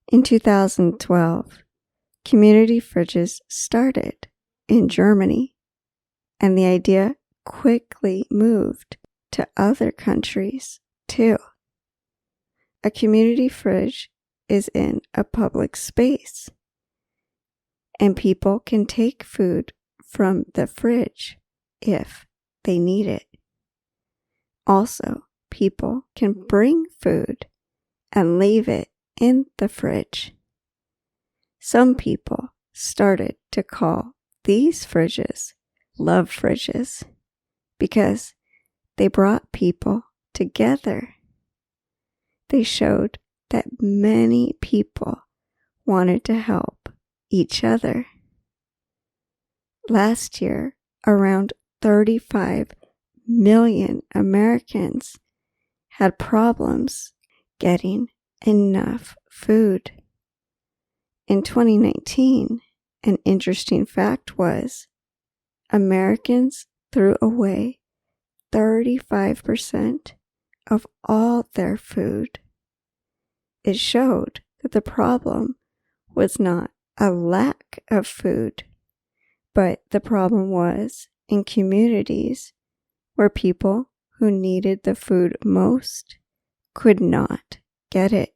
In 2012, community fridges started in Germany, and the idea quickly moved to other countries too. A community fridge is in a public space, and people can take food from the fridge if they need it. Also, people can bring food and leave it in the fridge. Some people started to call these fridges love fridges because they brought people together. They showed that many people wanted to help each other. Last year, around 35 million Americans had problems getting enough food. In 2019, an interesting fact was Americans threw away 35% of all their food. It showed that the problem was not a lack of food, but the problem was in communities where people who needed the food most could not get it.